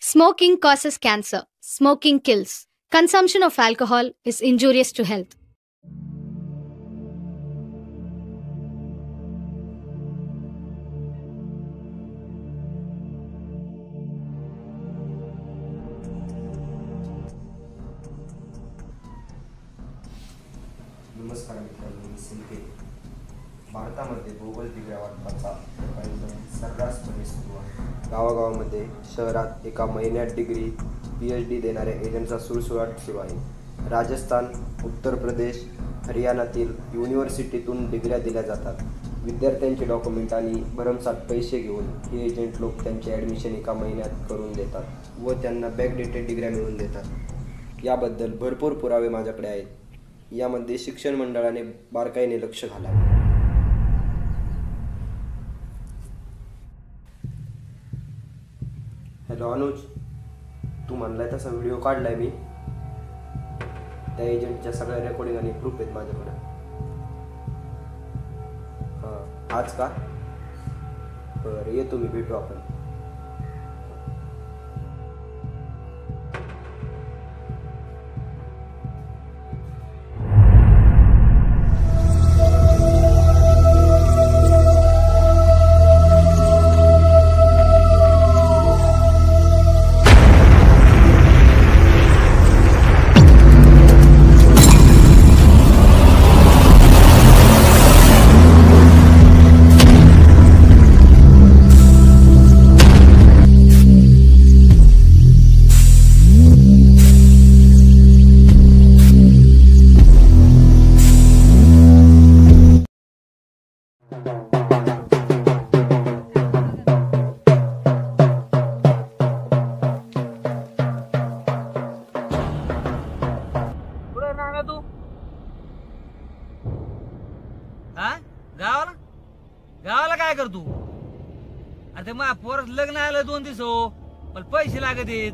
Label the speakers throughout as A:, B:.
A: Smoking causes cancer. Smoking kills. Consumption of alcohol is injurious to health.
B: नमस्कार मित्रांनो, मी संकेत. भारतामध्ये भूगोल दिव्या वाटपाचा कार्यक्रम सर्रासपणे सुरू आहे. गावागावामध्ये शहरात एका महिन्यात डिग्री PhD देणाऱ्या एजंटचा सुळसुळाट सुरू आहे. राजस्थान, उत्तर प्रदेश, हरियाणातील युनिव्हर्सिटीतून डिग्र्या दिल्या जातात. विद्यार्थ्यांचे डॉक्युमेंट आणि भरमसाठ पैसे घेऊन हे एजंट लोक त्यांचे ॲडमिशन एका महिन्यात करून देतात व त्यांना बॅकडेटेड डिग्र्या मिळवून देतात. याबद्दल भरपूर पुरावे माझ्याकडे आहेत. यामध्ये शिक्षण मंडळाने बारकाईने लक्ष घालावे. हॅलो अनुज, तू म्हणलाय तसा व्हिडिओ काढलाय मी. त्या एजंटच्या सगळ्या रेकॉर्डिंग आणि प्रूफ आहेत माझ्याकडे. हां, आज का? बरं, येतो मी, भेटू आपण.
C: गावाला काय करतो? अरे मग पोरच लग्न आलं 2 दिवस हो, पण पैसे लागत आहेत.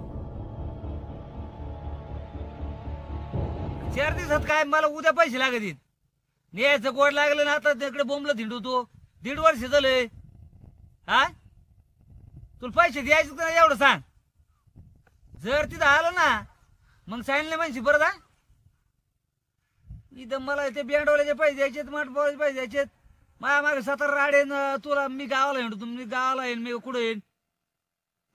C: 4 दिवसात काय, मला उद्या पैसे लागत आहेत. न्यायचं गोड लागलं ना, आता तिकडे बोंबलं धिंडतो. 1.5 वर्ष झालंय. हा, तुला पैसे द्यायचे का एवढं सांग. जर तिथं आलो ना, मग सांगितलं म्हणजे परत. हा, इथं मला ते बँडवाल्याचे पैसे द्यायचे, माटपोळाचे पैसे द्यायचे. माझ्या मागे 17 राडे. तुला मी गावाला येतो, तुम्ही गावाला येईन, मी कुठं येईन.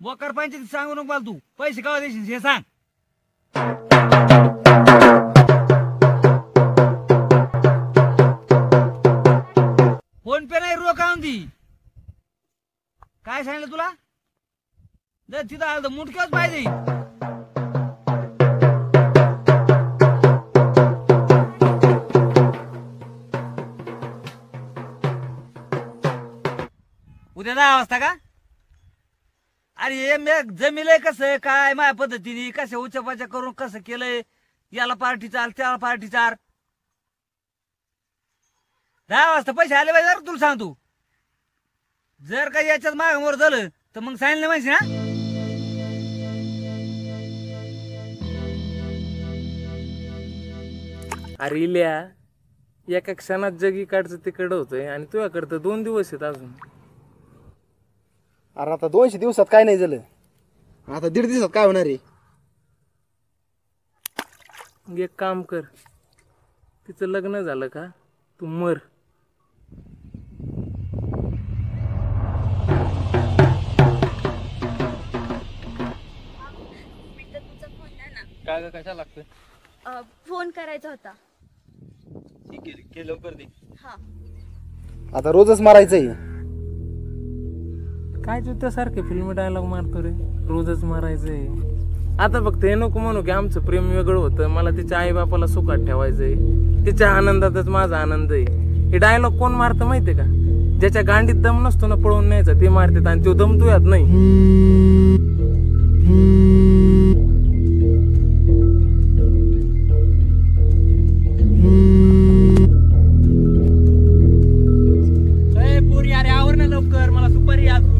C: बोकार पंचायत सांगू नको मला. तू पैसे गावा देशील हे सांग. फोन पे नाही, रोख आणून दी. काय सांगितलं तुला? जर तिथं आलं तर मुटक्याच पाहिजे. उद्या 10 वाजता का? अरे हे मी जमिलंय कसं काय, माझ्या पद्धतीने कसं उच्चपाच्या करून कसं केलंय. याला पार्टी चाल, त्याला पार्टी चार. 10 वाजता पैसे आले पाहिजे. जर तुला सांगतो, जर काही याच्यात मागामोर झालं तर मग सांगितलं माहिती ना.
D: अरे इल्या, एका क्षणात जगी काढचं तिकडं होतंय आणि तुझ्याकडं तर 2 दिवस आहेत अजून.
E: अरे आता 200 दिवसात काय नाही झालं, आता 1.5 दिवसात काय होणार आहे?
D: एक काम कर, तिचं लग्न झालं का तू मर.
F: काय कशा लागतं?
G: फोन करायचा होता.
F: ठीक आहे, लवकर दे.
G: हा,
E: आता रोजच मारायचंय.
D: काय तू त्यासारखे फिल्म डायलॉग मारतो रे, रोजच मारायचंय. आता फक्त हे नको म्हणू की आमचं प्रेम वेगळं होतं, मला तिच्या आई बापाला सुखात ठेवायचंय, तिच्या आनंदातच माझा आनंद आहे. हे डायलॉग कोण मारतं माहितीये का? ज्याच्या गांडीत दम नसतो ना पळवून न्यायचा, ते मारतात. आणि तो दम तुझ्यात नाही.
F: पोरी अरे आवर ना लवकर, मला सुपारी आज.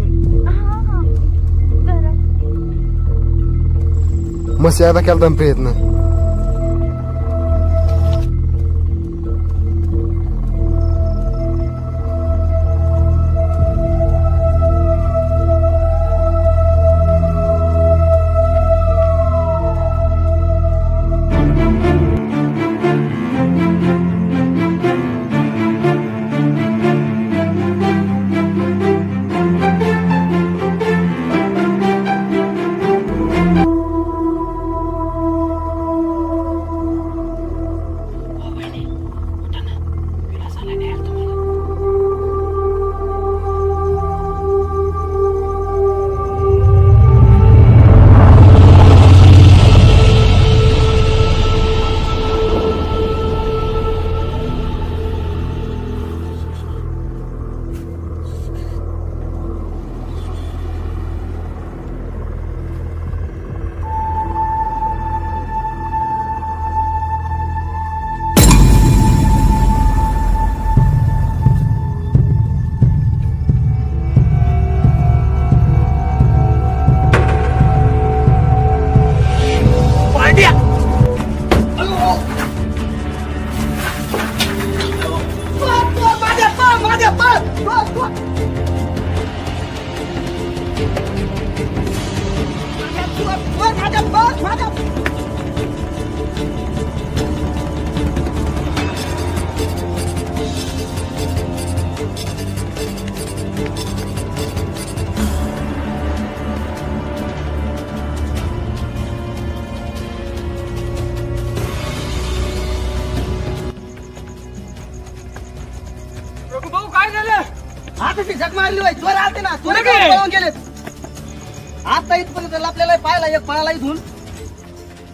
E: मस्त आता केला प्रयत्न. फेक मारली होय चोर आलते ना चोर पळून गेले आता इथपर्यंत आपल्याला पाहिला एक पळाला इथून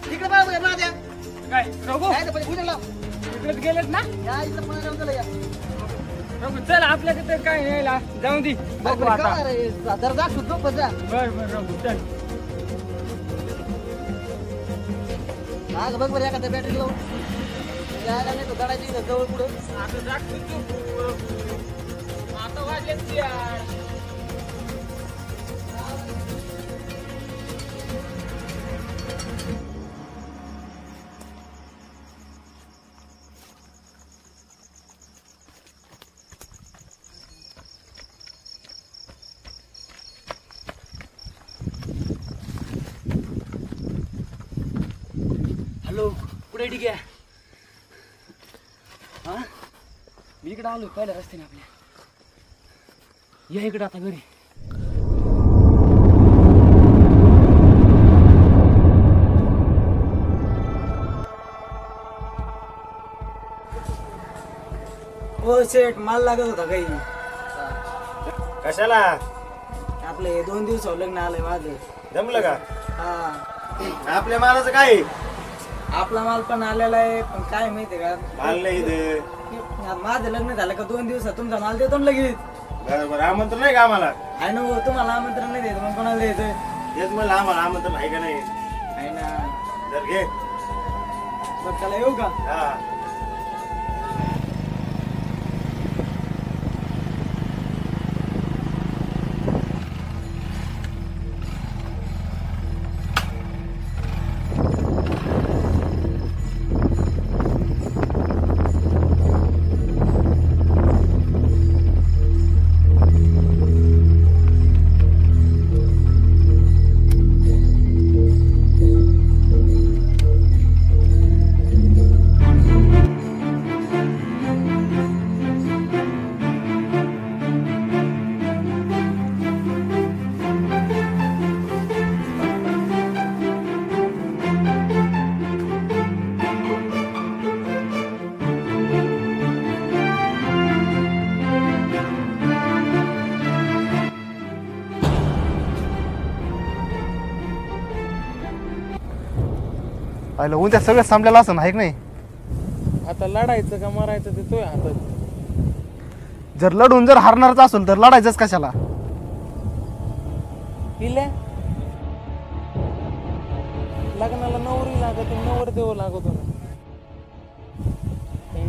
E: तिकडे पळा ना द्या
F: काय रघु
E: काय ते उद्या लाव
F: तिकडेच गेलेत ना
E: या इथं पळा जाऊन चला या
F: रघु चल आपल्याकडे काय यायला जाऊ दे बघू आता
E: जर जा सुद्धा बजा
F: बर रघु चल
E: आज बघ बरं एखाद्या बॅटरी लावून यायला नाही तो गडायची जवळ पुढं
F: आता जा तू आता वाजलेत यार
E: हॅलो कुठे ठीक आहे हा मी इकडे आलो पहिल्या रस्त्याने आपल्या या इकडे आता घरी हो सेठ माल लागत होता काही
H: कशाला
E: आपले 2 दिवस लग्न आलंय माझं
H: जमलं का
E: हा
H: आपल्या मालाचं काय
E: आपला माल पण आलेला आहे पण काय माहितीये का
H: माल नाही इथे
E: माझं लग्न झालं का 2 दिवसात तुमचा माल देतो ना लगेच
H: बरोबर आमंत्रण नाही का आम्हाला
E: आहे ना हो, तुम्हाला आमंत्रण नाही द्यायचं मग कोणाला द्यायचं
H: हेच म्हणलं आम्हाला आमंत्रण आहे का नाही
E: आहे ना
H: जर घे
E: बरं चला येऊ का
H: हा
E: पाहिलं उद्या सगळं संपलेलं असं नाही नाही
D: आता लढायचं का मरायचं ते तुझ्या हातात.
E: जर लढून जर हारणारच असेल तर लढायचंच कशाला
D: हिल्या लग्नाला नवरी लागत नवरदेव लागत होता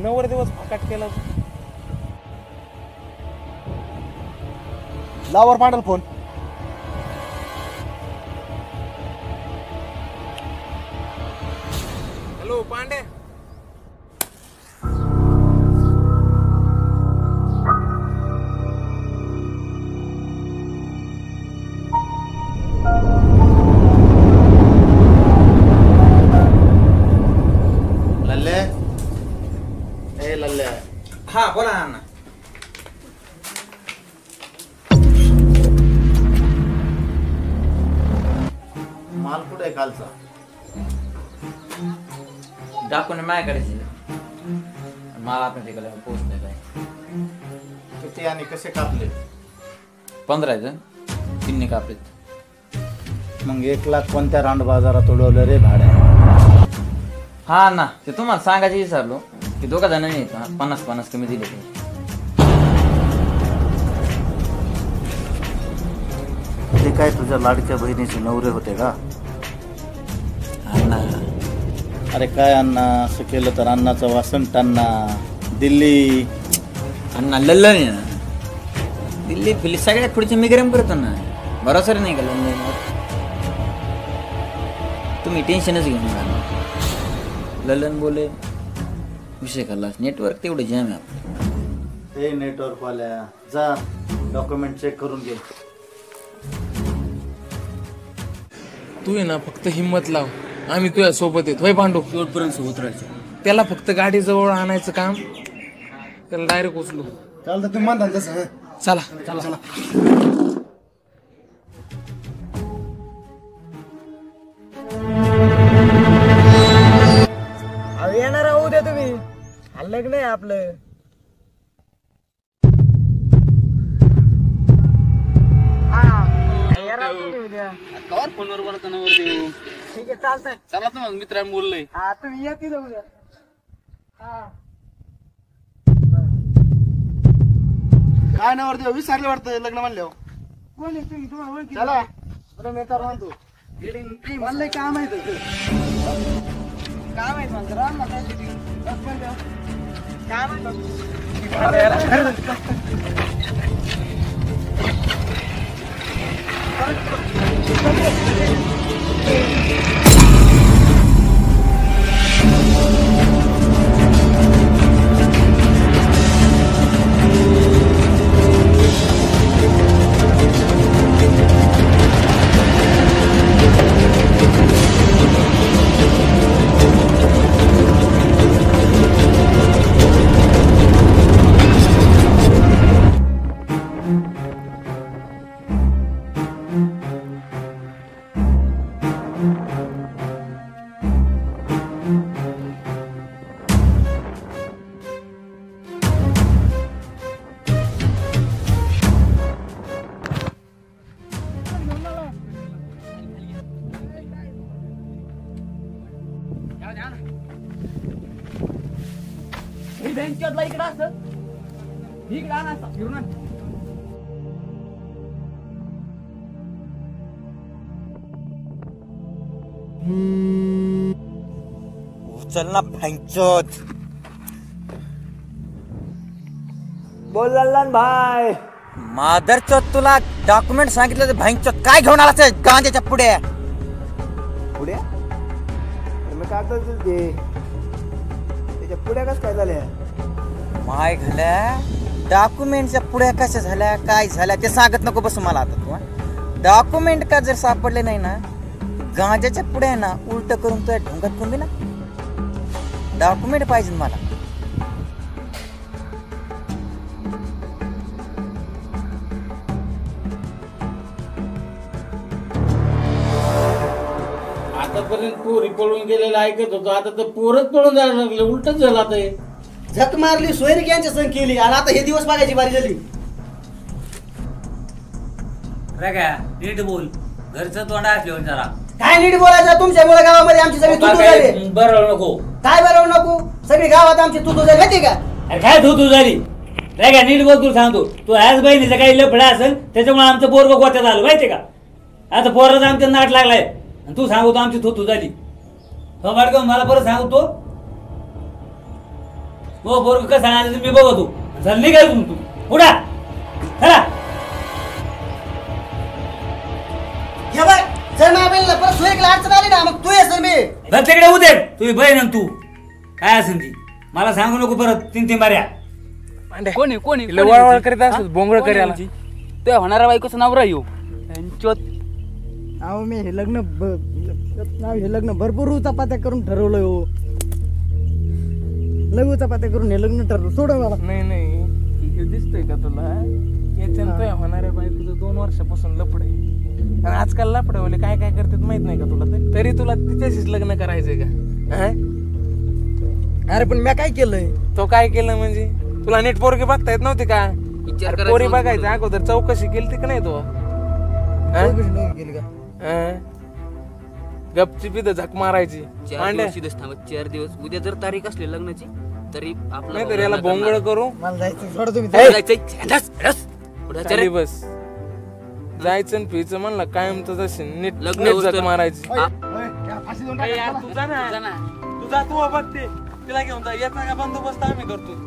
D: नवरदेवच फाकाट केला.
E: लावर पांडल फोन
D: हॅलो पांडे
H: लल्ले ए लल्ले
F: हा बोला ना
H: माल कुठे आहे कालचा
I: डाकून माझ्याकडे मला आपण तिकडे पोहोचले काय
H: किती आणि कसे कापले
I: 15 जण 3 कापलेत.
H: मग 1 लाख कोणत्या रांड बाजारात उडवलं रे भाड्या
I: हा ना ते तुम्हाला सांगायचं विसरलो की 2 जणांनी 50 कमी दिले
H: ते काय तुझ्या लाडक्या बहिणीचे नवरे होते का
I: अण्णा
H: अरे काय अण्णा असं केलं तर अण्णाचं वासन टाणना दिल्ली
I: अण्णा लल्ल नाही ना दिल्ली फिल्ली सगळ्यात पुढचे मी गरम करतो ना भरोसा नाही का लल्ल तुम्ही टेन्शनच घेऊन नका. ललन बोले विषय खाल्ला नेटवर्क तेवढे जॅम आहे आपलं.
H: हे नेटवर्क वाल्या जा डॉक्युमेंट चेक करून घे.
D: तू आहे ना फक्त हिम्मत लाव आम्ही तुझ्या सोबत येतो होय पांडू
I: शेवटपर्यंत सोबत राहायचं.
D: त्याला फक्त गाडी जवळ आणायचं काम त्याला डायरेक्ट उचलू.
E: चालतं तुम्ही म्हणता तसं
D: चला चला चला
E: येणार होऊ द्या तुम्ही लग्न आहे आपलं
F: कवर फोनवर बोलतो ना वरती.
E: ठीक आहे चालतंय.
F: चला तर मग मित्रांनी बोललंय.
E: हा तुम्ही या तिथं उद्या. हा
J: काय नाही वरती विसरले वाटतं लग्न म्हणल्यावर.
E: कोण आहे तुम्ही? तुम्हाला ओळखी
J: चला तुला नेता म्हणतो
E: म्हणलंय काम आहे काम आहे म्हणतो राम ना काम
F: इकडं असतं इकडं आणा फिरून आण.
I: चल ना फँचोत.
E: बोल लल्लन भाई.
I: मादरचोत तुला डॉक्युमेंट सांगितलं तर भँचोत काय घेऊन आलास गांजाच्या पुढे
B: पुढे मी कागद दिलते त्याच्या पुढे कसं काय झाल्या
I: माय घाल्या डॉक्युमेंटच्या पुढे कशा झाल्या काय झाल्या ते सांगत नको बसू मला आता तू. डॉक्युमेंट का जर सापडले नाही ना गांजाच्या पुढे ना उलट करून तुझ्या ढोंगात कोंबी ना डॉक्युमेंट पाहिजे मला.
H: आतापर्यंत पोरी पळून गेलेलं ऐकत होतो आता तर पोरच पळून जायला लागले उलटच झालं आता हे.
E: झक मारली सोयरिक यांच्या संग केली आणि आता हे दिवस बघायची बारी झाली.
C: नीट बोल घरचं तोंड असल्यावर जरा
E: काय नीट बोलायचं तुमच्यामुळे गावामध्ये आमची सगळी तुतू झाली.
C: बरं नको
E: काय बरं नको सगळी गावात आमची तुतू झाली माहिती का.
C: अरे काय तू झाली रे का नीट बोल. तू सांगतो तू ह्याच बहिणीचं काही लफडा असेल त्याच्यामुळे आमचं पोरग गोत्यात आलं माहितीये का. आता पोराचा आमच्या नाट लागलाय आणि तू सांगतो आमची थू झाली. हो बाळग मला परत सांगतो हो पोरग कसं सांगायचं मी बघतो. चालली काय तू पुढा चला.
E: हे बघ जर माझ्या परत सोयरीकला अडचण आली ना मग तू ये सर मी
C: बरं तिकडे उदे तुझी बहीण आणि तू काय असेल ती मला सांगू नको परत 3-3 बाऱ्या.
F: कोणी कोणी
D: वळवळ करीत असत बोंगळ करायला.
F: ते होणारा बायकोचं नाव राहील.
E: अहो मी हे लग्न भरपूर उचापात्या करून ठरवलंय हो. लय उचापात्या करून हे लग्न ठरवलं सोड मला.
D: नाही हे दिसतंय का तुला याच्यानंतर होणाऱ्या बायकोचं 2 वर्षापासून लफड आहे. आणि आजकाल लफडवले काय काय करतात माहित नाही का तुला. तरी तुला तिच्याशीच लग्न करायचंय का.
E: अरे पण मी काय केलंय.
D: तो काय केलं म्हणजे तुला नीट पोरगी बघता येत नव्हती का. पोरी बघायचं अगोदर चौकशी केली ती का नाही तो.
E: केली का
D: गपची पिद झक मारायची.
F: 4 दिवस उद्या जर तारीख असली लग्नाची तरी
D: नाही तर याला बोंगळ करू.
E: मला जायचं सोड तुम्ही.
D: चाली बस जायचं आणि पियचं म्हणलं कायम तर जशी नीट झक मारायची. तुझा तू बघते तिला घेऊन जा. याचा का बंदोबस्त आम्ही करतो.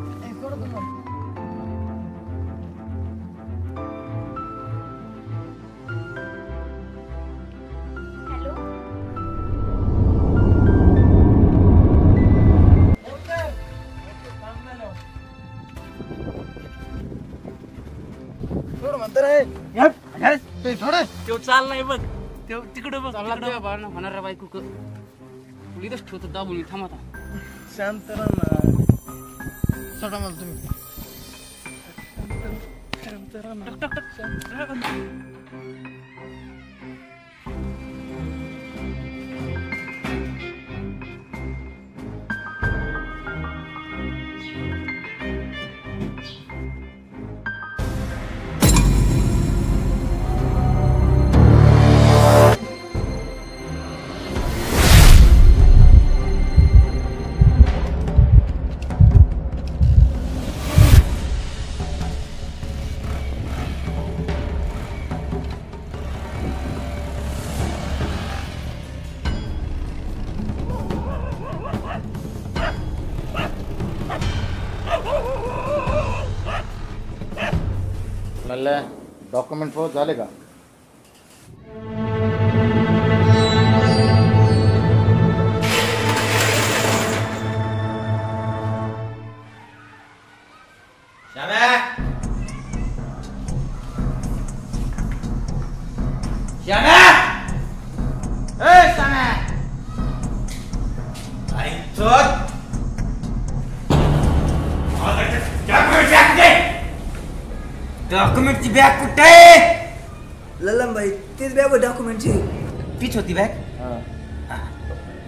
F: चाललाय बघ तिकडे बघ होणारा बायको इथंच ठेवतो दाबून थांबा.
D: शांत राहा
E: सोडा मला तुम्ही.
D: शांत राहा.
H: गल्ल्या डॉक्युमेंट पाऊस झाले का?
I: डॉक्युमेंटची बॅग कुठे आहे?
E: लल्लमबाई तीच बॅग डॉक्युमेंटची
I: तीच होती बॅग.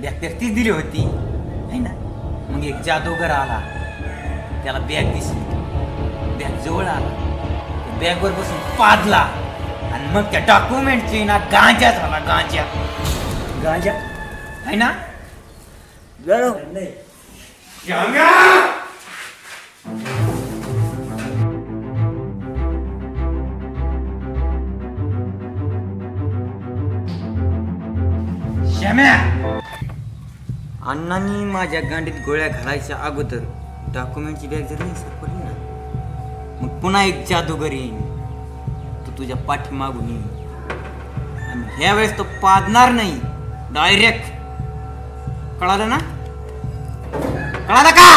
I: बॅग तर तीच दिली होती है ना. मग एक जादूगर आला, त्याला बॅग दिसली, बॅग जवळ आला, बॅगवर बसून पादला आणि मग त्या डॉक्युमेंटची ना गांजा झाला. गांजा गांजा है ना. अण्णांनी माझ्या गांडीत गोळ्या घालायच्या अगोदर डॉक्युमेंटची बॅग जर नाही सापडली ना, मग पुन्हा एक जादूगर येईन, तो तुझ्या पाठीमागून येईन आणि ह्या वेळेस तो पादणार नाही, डायरेक्ट. कळालं ना? कळालं का?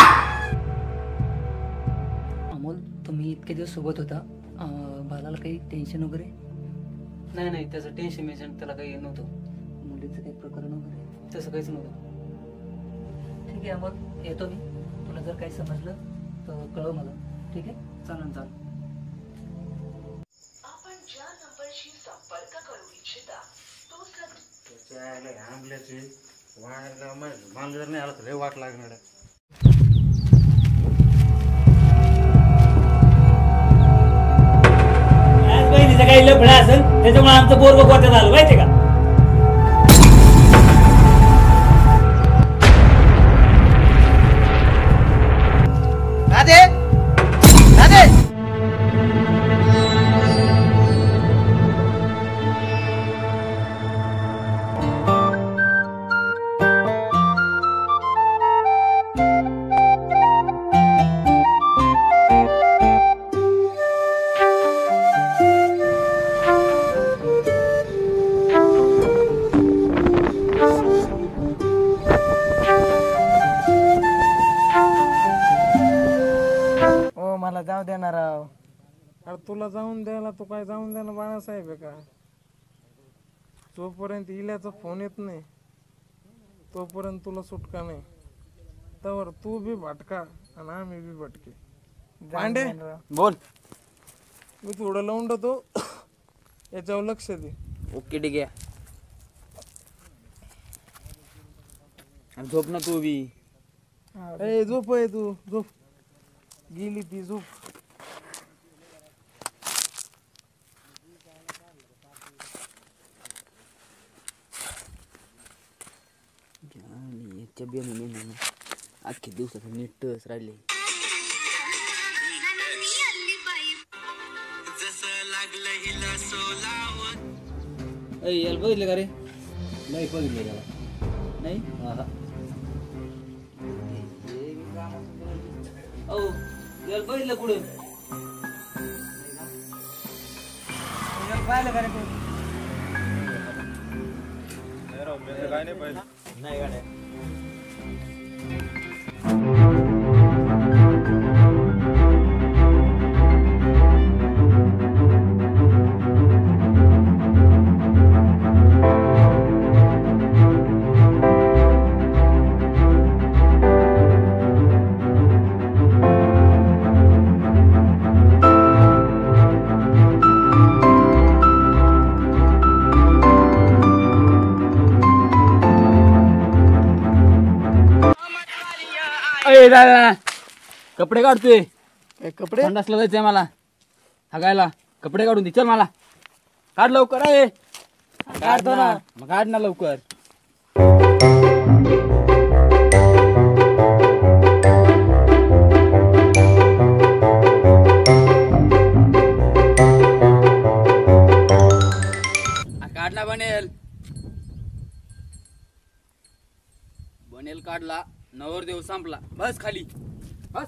E: अमोल तुम्ही इतके दिवस सोबत होता, बालाला काही टेन्शन वगैरे?
F: नाही त्याचं टेन्शन त्याला काही नव्हतं.
E: मुलीचं काही प्रकरण वगैरे?
F: तसं काहीच नव्हतं.
E: ठीक आहे अमोल, येतो मी. तुला जर काही समजलं तर कळव मला. ठीक आहे?
F: चालेल.
K: आपण ज्या नंबरशी संपर्क करू इच्छिता तो
H: मला जर नाही आला तर लय वाट लागणार आहे.
C: आज बहिणीचं काही लफडं असेल त्याच्यामुळे आमचं पोरगं गोट्यात आलं माहिती का.
F: मला जाऊ देणार राव.
D: अरे तुला जाऊन द्यायला तू काय जाऊन द्या ना बाळासाहेब आहे का? जोपर्यंत इल्याचा फोन येत नाही तोपर्यंत तुला सुटका नाही. तर तू बी भटका आणि आम्ही बी भटके. पांडे
F: बोल.
D: मी थोडं लावून देतो, याच्यावर लक्ष दे.
F: ओके ठीक आहे. झोप ना तू बी.
D: ए झोप आहे तू, झोप. गेली ती झोप.
F: अख्खे दिवसात नीटच राहिले. याला बघितलं का रे?
B: नाही बघितलं त्याला.
F: नाही याला बघितलं कुठं? पाहिलं का रे?
B: नाही गाड्या.
F: कपडे काढतोय.
E: कपडे
F: संडासला जायचंय मला हागायला. कपडे काढून दे चल मला. काढ लवकर. आहे काढतो ना. मग काढ ना लवकर. काढला बनेल. बनेल काढला. नवरदेव संपला. बस खाली बस.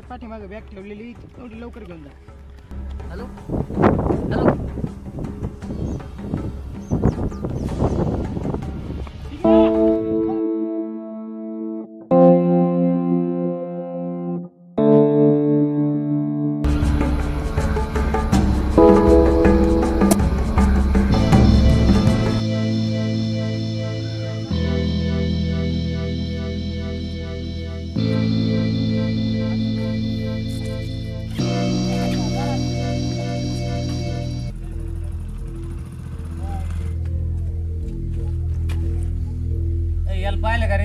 E: पाठीमागे बॅग ठेवलेली तेवढी लवकर घेऊन जा. हॅलो
C: याला पाहिलं का रे?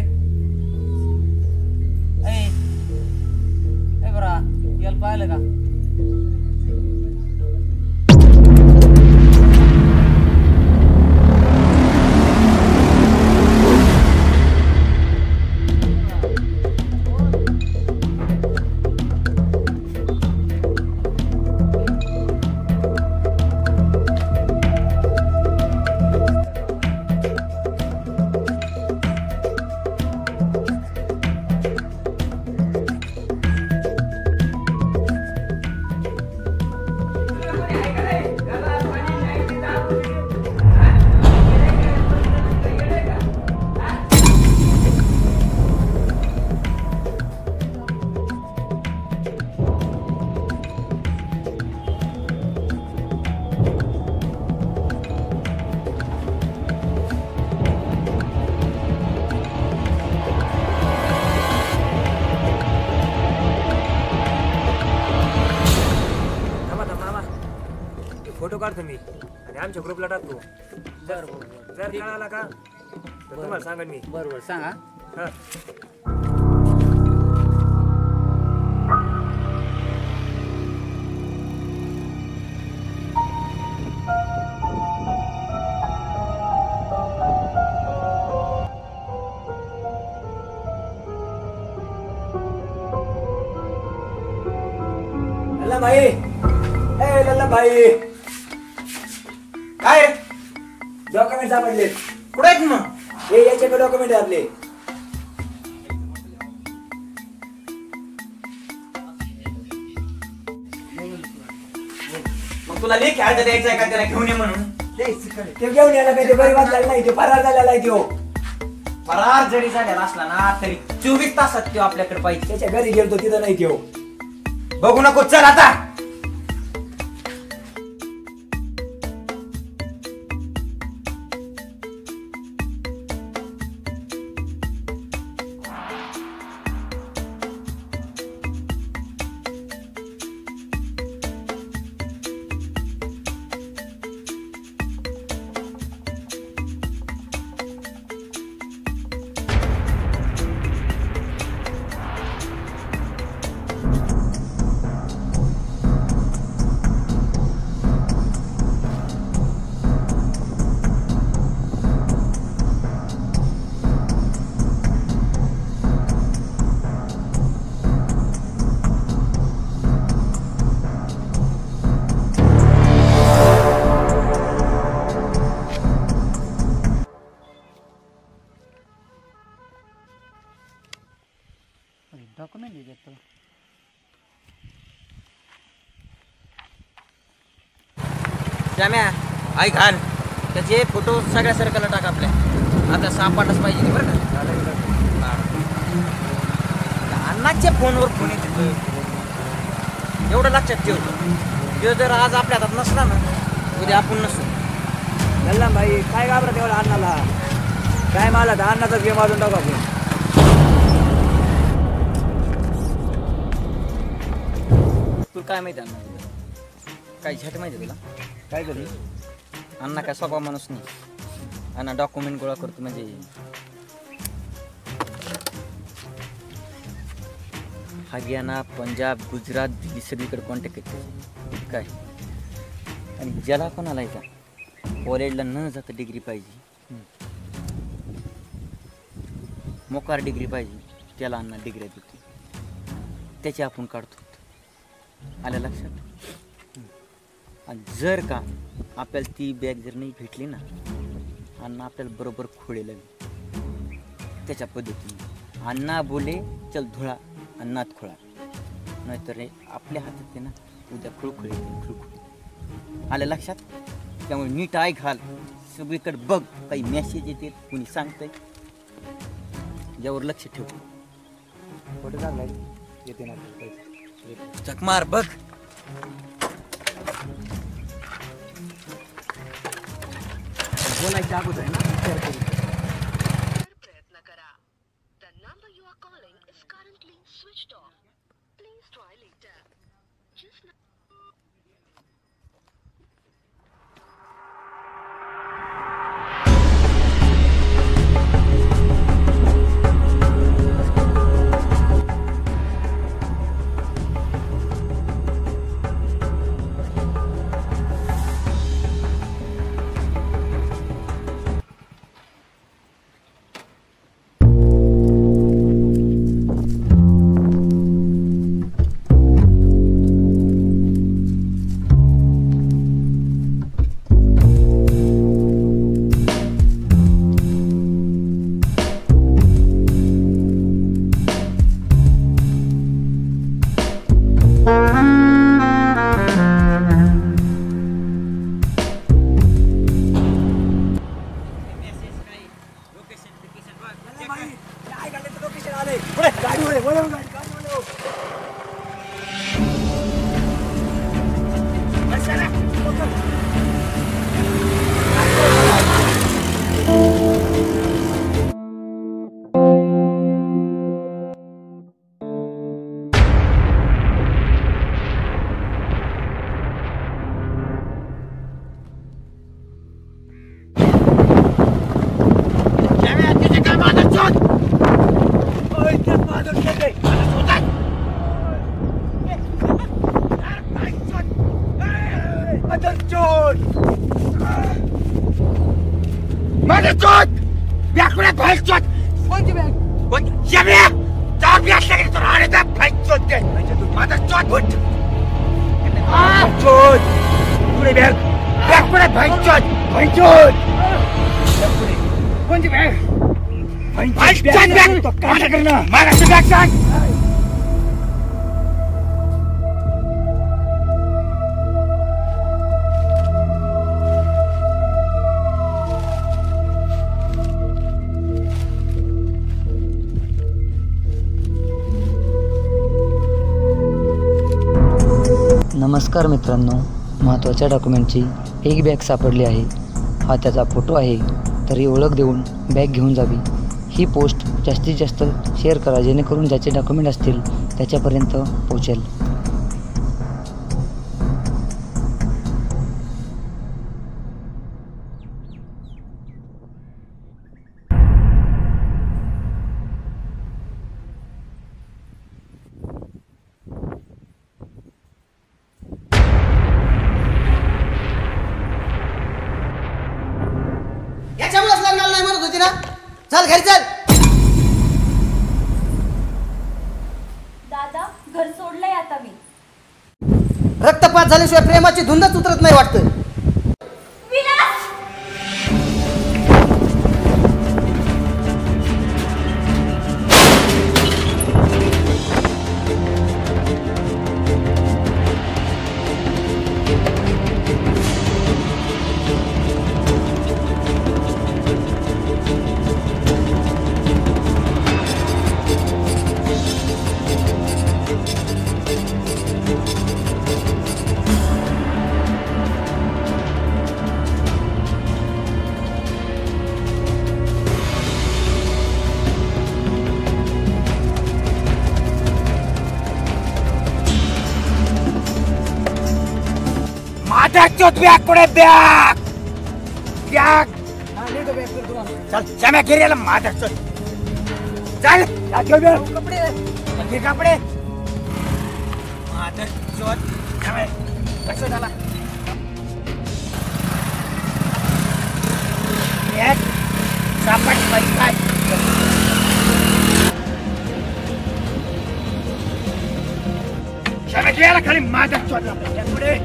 C: ए बरा याला पाहिलं का?
L: फोटो काढतो मी आणि आमच्या ग्रुपला टाकतो. जर कळाला का तर तुम्हाला सांगा मी.
F: बरोबर सांगा. लल्ला भाई, लल्ला भाई, काय डॉक्युमेंट सापडले?
I: कुठे आहेत मग?
F: हे याच्याकडे डॉक्युमेंट आहे आपले.
I: मग तुला लेख अर्ज द्यायचा आहे का त्याला घेऊन ये म्हणून?
F: ते घेऊन यायला काय? ते बरी बात झाली नाही, ते फरार झालेला आहे तो.
I: फरार जरी झालेला असला ना तरी 24 तासात तो आपल्याकडे पाहिजे.
L: त्याच्या घरी गेलतो तिथं नाही ठेव.
I: बघू नको, चल आता.
F: डॉक्युमेंट देतो.
I: जाम्या आई घाल त्याचे फोटो सगळ्या सर्कलला टाक आपल्या. आता सापडलाच पाहिजे बरं का. अण्णाच्या फोनवर फोन येते एवढं लक्षात ठेवतो. तो जर आज आपल्या हातात नसला ना उद्या आपण नसू.
L: गल्ला भाई काय घाबरत एवढा अण्णाला. काय मला तर अण्णाचा गेम वाजून टाकू आपण.
I: तुला काय माहिती अण्णा काय झट माहिती तुला
L: काय कधी
I: अण्णा काय सोपा माणूस नाही. अण्णा डॉक्युमेंट गोळा करतो म्हणजे हरियाणा पंजाब गुजरात दिल्ली सगळीकडे कॉन्टॅक्ट येते काय. आणि ज्याला पण आलाय का कॉलेजला न जाता डिग्री पाहिजे मोकार डिग्री पाहिजे त्याला अण्णा डिग्री देतो. त्याची आपण काढतो. आलं लक्षात. आणि जर का आपल्याला ती बॅग जर नाही भेटली ना अण्णा आपल्याला बरोबर खोळे लागेल त्याच्या पद्धतीने. अण्णा बोले चल धुळा अन्नात खोळा नाहीतर आपल्या हातात ना उद्या खुळखुळे खुळखुळे. आलं लक्षात. त्यामुळे नीट ऐक घाल सगळीकडे बघ काही मेसेज येते कोणी सांगतंय यावर लक्ष ठेव.
L: फोटो चांगला येते ना
I: चकमार बघ.
L: बोलायच्या अगोदर आहे ना विचार करू.
K: प्रयत्न करा. The number you are calling is currently switched off. Please try later. Just now.
M: नमस्कार मित्रांनो, महत्त्वाच्या डॉक्युमेंटची एक बॅग सापडली आहे. हा त्याचा फोटो आहे, तरी ओळख देऊन बॅग घेऊन जावी. ही पोस्ट जास्तीत जास्त शेअर करा, जेणेकरून ज्याचे डॉक्युमेंट असतील त्याच्यापर्यंत पोहोचेल.
E: याच्यामुळेच लग्नाला नाही म्हणत होती ना. चल घरी चल.
G: दादा घर सोडलंय आता मी.
E: रक्तपात झाल्याशिवाय प्रेमाची धुंदच उतरत नाही वाटतं.
C: पुढे बॅग बॅग चल श्याम्या गिऱ्याला माझ्या चल कपडे कपडे माझं शोध कसं झाला सापड काय श्याम्या गिऱ्याला खाली माझ्या शोध पुढे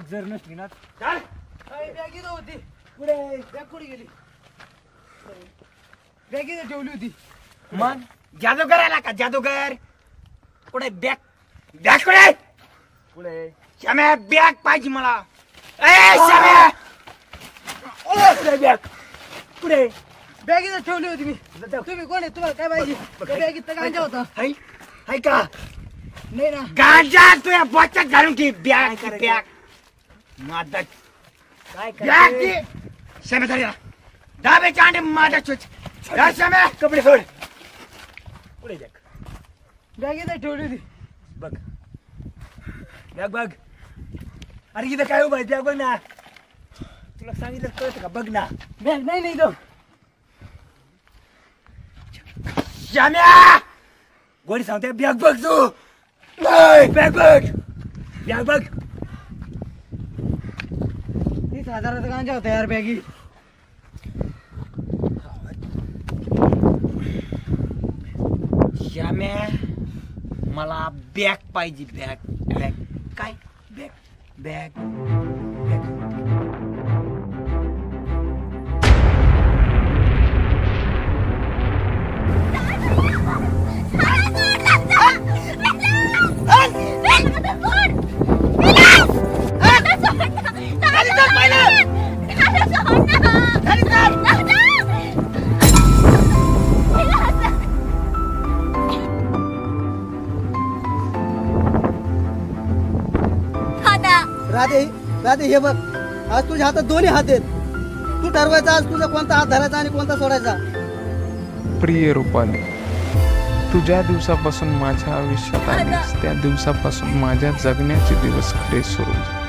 C: जर नसली ना
E: बॅग इथं होती. पुढे बॅग कुठे गेली? बॅग इथं ठेवली होती.
C: मग जादूगर आला का? जादूगर पुढे बॅग बॅग कुठे? पुढे श्याम्या बॅग पाहिजे मला. श्याम्या बॅग पुढे
E: बॅग इथं ठेवली होती मी. तुम्ही कोण आहे? तुम्हाला काय पाहिजे? बॅग इथं गांजा होता.
C: हाय का?
E: नाही ना.
C: गांजा तुझ्या बोच्यात घालून की बॅग बॅग माझा काय श्याम्या झाली डाबे चांडे माझा श्याम्या कपडे सोड. पुढे
E: बॅग इथं ठेवली होती.
C: बघ बॅग बघ. अरे इथं काय उभा बॅग बघ ना. तुला सांगितलं कळत का? बघ ना
E: बॅग नाही नाही इथं.
C: श्याम्या गोडी सांगते बॅग बघ तू. बॅग बघ बॅग बघ.
E: 30,000चा गांजा होता यार बॅगी.
C: श्याम्या मला बॅग पाहिजे. बॅग बॅग काय? Bag bag bag.
E: Radhe Radhe हे बघ, आज तुझ्या हातात दोन्ही हात आहेत. तू ठरवायचा आज तुझा कोणता हात धरायचा आणि कोणता सोडायचा.
D: प्रिय रूपाली, तू ज्या दिवसापासून माझ्या आयुष्यात आलीस त्या दिवसापासून माझ्या जगण्याचे दिवस खरे सुरू झाले.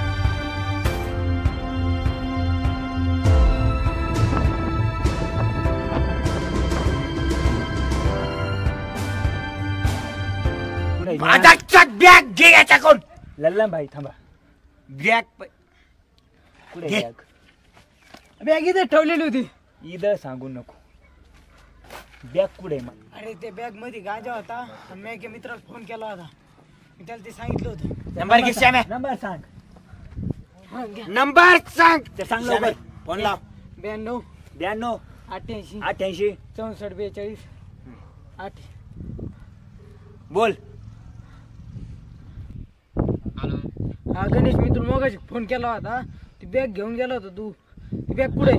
C: बॅग घे याच्याकडून. लल्ला भाई थांबा. बॅग कुठे?
E: बॅग इथे ठेवलेली होती.
C: इथं सांगू नको. बॅग कुठे? मग
E: अरे ते बॅग मध्ये गांजा होता. मी एका मित्राला फोन केला होता. मी त्याला ते सांगितलं होतं.
C: नंबर घे श्याम्या. नंबर सांग. नंबर सांग. ते सांग लवकर. फोन लाव.
E: 92
C: 92
E: 88
C: 88
E: 64 42 8.
C: बोल.
E: हा गणेश, मी तुला मगाशी फोन केला होता. ती बॅग घेऊन गेला होता तू. ती बॅग कुठे?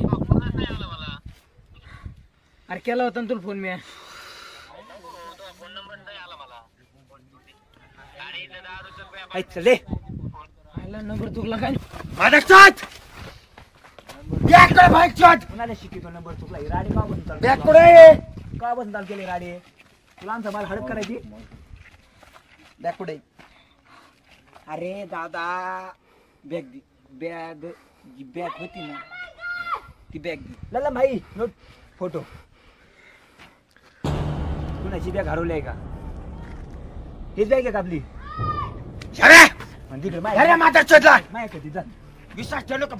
E: अरे केला होता ना तुला फोन मी.
L: चले
F: नंबर चुकला काय
L: माझा शॉट
F: बॅकडे बाईक शॉट
L: कुणाला शिकितो नंबर चुकला राडी का बंद
F: बॅकडे
L: का बंद केली राडी तुला आमचा मला हडप करायची
E: बॅकडे
F: अरे दादा बॅग जी बॅग होती ना ती बॅग
L: लल्ला भाई नोट फोटो कुणाची बॅग हरवली आहे का हीच बॅग आहे का आपली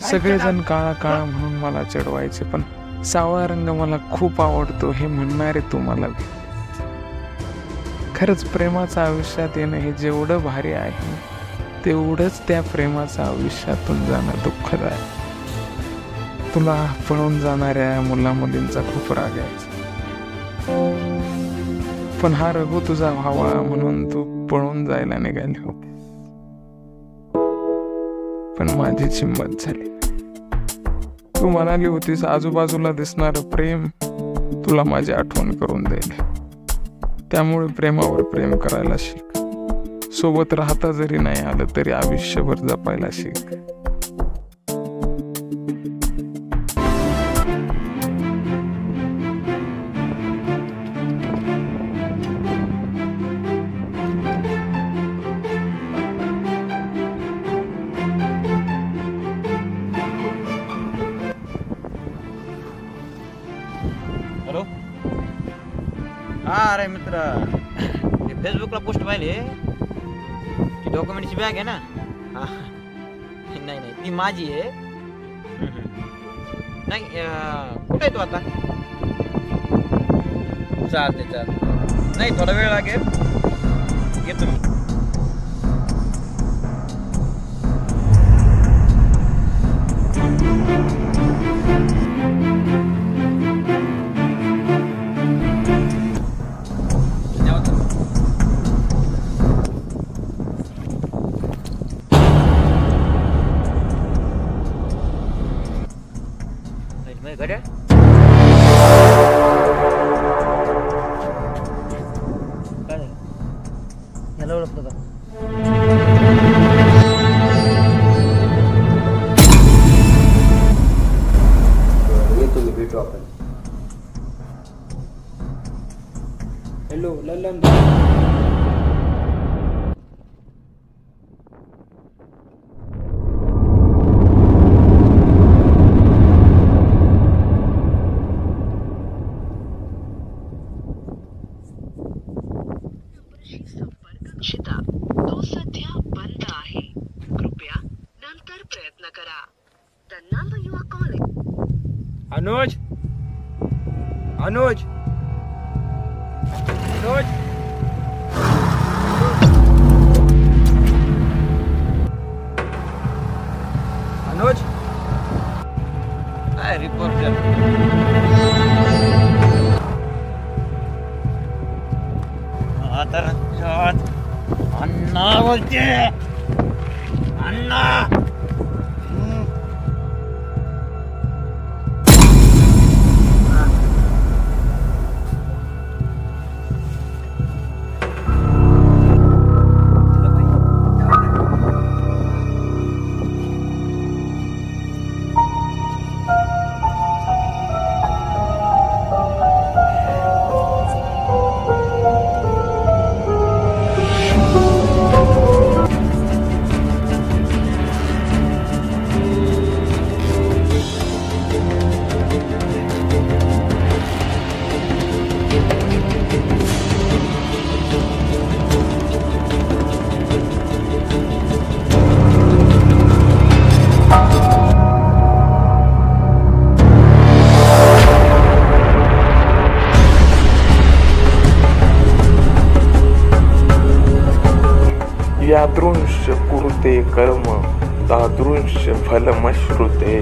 D: सगळेजण काळा काळा म्हणून मला चिडवायचे पण सावळा रंग मला खूप आवडतो हे म्हणणारे तुम्हाला खरंच प्रेमाचं आयुष्यात येणं हे जेवढं भारी आहे तेवढंच त्या प्रेमाचं आयुष्यातून जाणं दुःखदायक. तुला पळून जाणाऱ्या मुला मुलींचा खूप राग यायचा पण हा रघु तुझा व्हावा म्हणून तू पळून जायला निघाली होती पण माझी हिंमत झाली. तू म्हणाली होतीस आजूबाजूला दिसणारं प्रेम तुला माझी आठवण करून देईल त्यामुळे प्रेमावर प्रेम करायला शिक. सोबत राहता जरी नाही आलं तरी आयुष्यभर जपायला शिक.
I: हॅलो हा अरे मित्र फेसबुकला पोस्ट पाहिले ती डॉक्युमेंटची बॅग आहे ना हा नाही नाही ती माझी आहे नाही कुठे आहे तू आता चालते नाही थोडा वेळ लागेल येतो मी घड्याळ काय याला ओळखलं का
B: येतो मी भेटू आपण.
F: हॅलो लल्लन
K: तो सध्या बंद आहे कृपया नंतर प्रयत्न करा. The number you are calling.
L: Anuj Anuj Anuj Anuj
I: काय रिपोर्टर आता अण्णा बोलते अण्णा
D: यादृंश कुरुते कर्म तादृंश फलमश्रुते